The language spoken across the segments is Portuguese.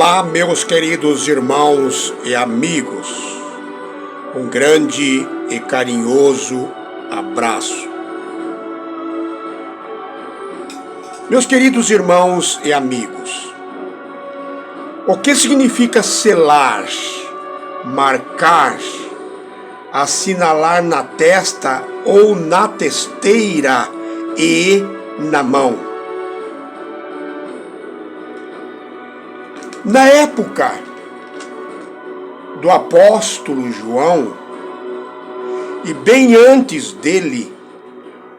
Olá, meus queridos irmãos e amigos. Um grande e carinhoso abraço. Meus queridos irmãos e amigos, o que significa selar, marcar, assinalar na testa ou na testeira e na mão? Na época do apóstolo João, e bem antes dele,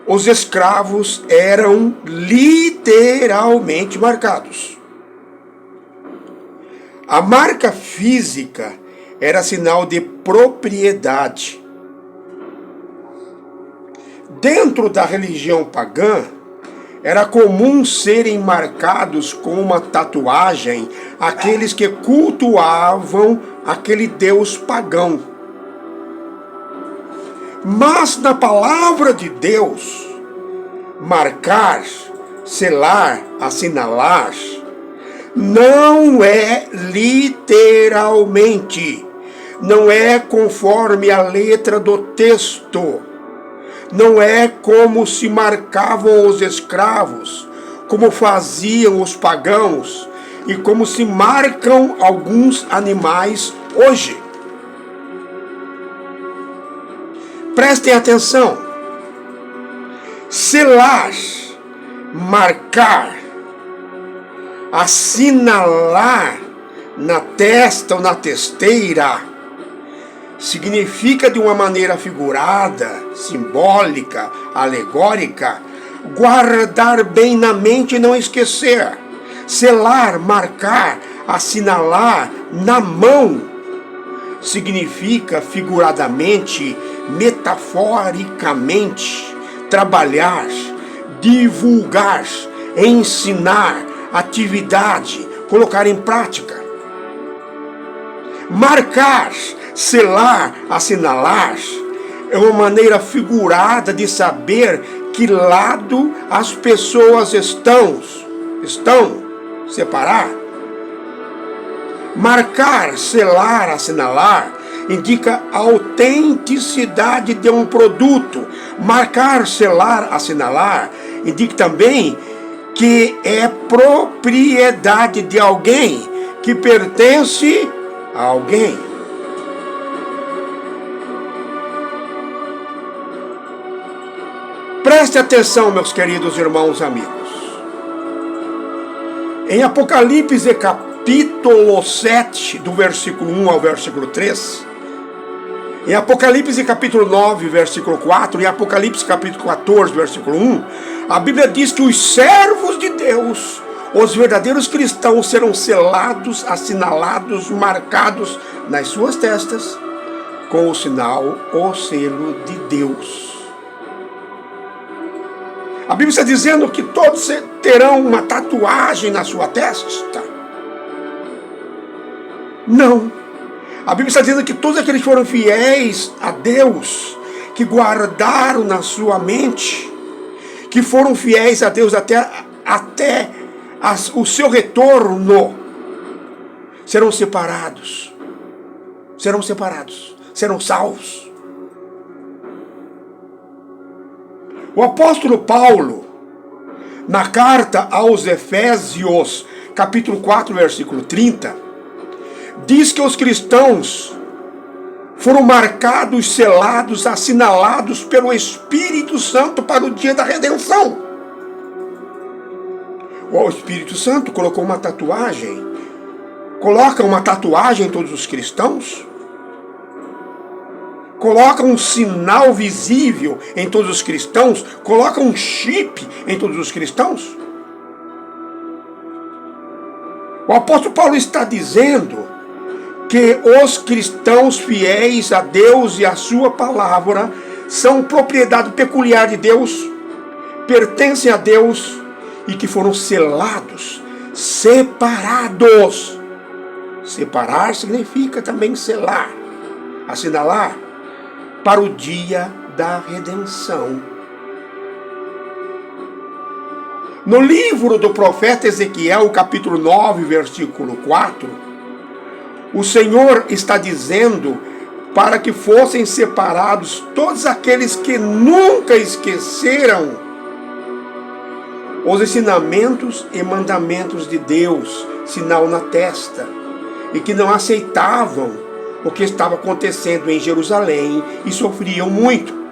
os escravos eram literalmente marcados. A marca física era sinal de propriedade. Dentro da religião pagã, era comum serem marcados com uma tatuagem aqueles que cultuavam aquele deus pagão. Mas na palavra de Deus, marcar, selar, assinalar, não é literalmente, não é conforme a letra do texto. Não é como se marcavam os escravos, como faziam os pagãos e como se marcam alguns animais hoje. Prestem atenção. Selar, marcar, assinalar na testa ou na testeira significa, de uma maneira figurada, simbólica, alegórica, guardar bem na mente e não esquecer. Selar, marcar, assinalar na mão significa, figuradamente, metaforicamente, trabalhar, divulgar, ensinar, atividade, colocar em prática. Marcar, selar, assinalar é uma maneira figurada de saber que lado as pessoas estão. Separar. Marcar, selar, assinalar indica a autenticidade de um produto. Marcar, selar, assinalar indica também que é propriedade de alguém, que pertence a alguém. Preste atenção, meus queridos irmãos e amigos. Em Apocalipse capítulo 7, do versículo 1 ao versículo 3, em Apocalipse capítulo 9, versículo 4, em Apocalipse capítulo 14, versículo 1, a Bíblia diz que os servos de Deus, os verdadeiros cristãos, serão selados, assinalados, marcados nas suas testas com o sinal, o selo de Deus. A Bíblia está dizendo que todos terão uma tatuagem na sua testa? Não. A Bíblia está dizendo que todos aqueles que foram fiéis a Deus, que guardaram na sua mente, que foram fiéis a Deus até o seu retorno, serão separados. Serão salvos. O apóstolo Paulo, na carta aos Efésios, capítulo 4, versículo 30, diz que os cristãos foram marcados, selados, assinalados pelo Espírito Santo para o dia da redenção. O Espírito Santo colocou uma tatuagem, coloca uma tatuagem em todos os cristãos, coloca um sinal visível em todos os cristãos, coloca um chip em todos os cristãos. O apóstolo Paulo está dizendo que os cristãos fiéis a Deus e a sua palavra são propriedade peculiar de Deus, pertencem a Deus e que foram selados, separados. Separar significa também selar, assinalar, para o dia da redenção. No livro do profeta Ezequiel, capítulo 9, versículo 4, o Senhor está dizendo para que fossem separados todos aqueles que nunca esqueceram os ensinamentos e mandamentos de Deus, sinal na testa, e que não aceitavam o que estava acontecendo em Jerusalém e sofriam muito.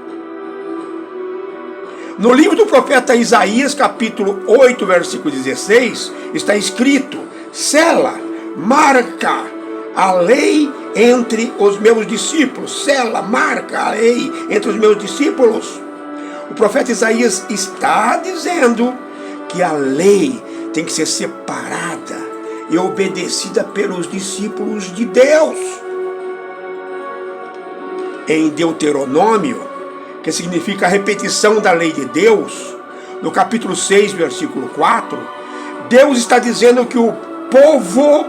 No livro do profeta Isaías, capítulo 8, versículo 16, está escrito: sela, marca a lei entre os meus discípulos. Sela, marca a lei entre os meus discípulos. O profeta Isaías está dizendo que a lei tem que ser separada e obedecida pelos discípulos de Deus. Em Deuteronômio, que significa a repetição da lei de Deus, no capítulo 6, versículo 4, Deus está dizendo que o povo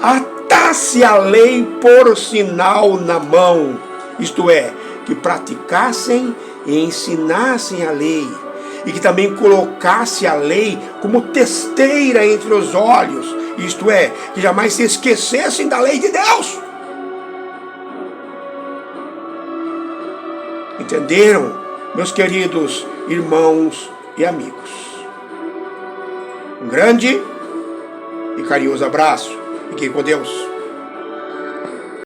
atasse a lei por sinal na mão, isto é, que praticassem e ensinassem a lei, e que também colocasse a lei como testeira entre os olhos, isto é, que jamais se esquecessem da lei de Deus. Entenderam, meus queridos irmãos e amigos? Um grande e carinhoso abraço. Fiquem com Deus.